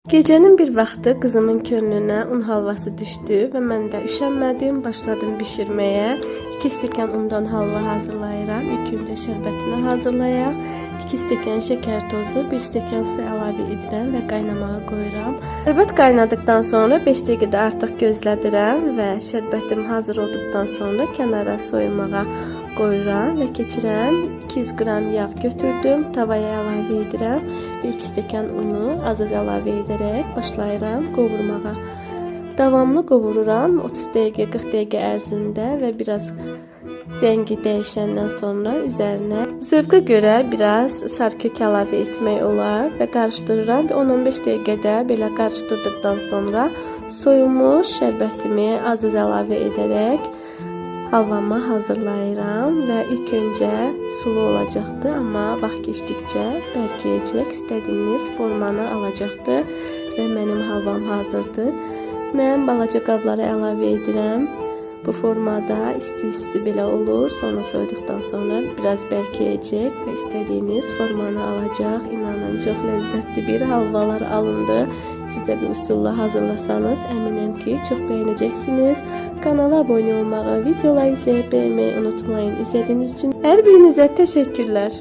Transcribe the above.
Gecənin bir vaxtı qızımın könlünə un halvası düşdü və mən də üşənmədim, başladım bişirməyə. 2 stəkan undan halva hazırlayıram. İlk öncə şərbətini hazırlayaq. 2 stəkan şəkər tozu, 1 stəkan su əlavə edirəm və qaynamağa qoyuram. Şərbət qaynadıqdan sonra 5 dəqiqə artıq gözlədirəm və şərbətim hazır olduqdan sonra kənara soyumağa qoyuram və keçirəm. 200 qram yağ götürdüm, tavaya əlavə edirəm və 2 stəkan unu az-az əlavə edərək başlayıram qovurmağa. Davamlı qovururam 30 dəqiqə, 40 dəqiqə ərzində və biraz rəngi dəyişəndən sonra üzərinə zövqə görə biraz sarkök əlavə etmək olar və qarışdırıram və 10-15 dəqiqədə belə qarışdırdıqdan sonra soyumuş şərbətimi az-az əlavə edərək halvamı hazırlayıram və ilk öncə sulu olacaqdır, amma vaxt keçdikcə bərkiyəcək, istədiyiniz formanı alacaqdır və mənim halvam hazırdır. Mən balaca qablara əlavə edirəm. Bu formada isti-isti belə olur, sonra soyuduqdan sonra biraz bərkiyəcək və istədiyiniz formanı alacaq. İnanın, çox ləzzətli bir halvalar alındı. Siz də bu üsulla hazırlasanız əminəm ki, çox bəyənəcəksiniz. Kanala abunə olmağı, videoları izləyib beğenmeyi unutmayın. İzlədiyiniz üçün hər birinizə təşəkkürlər.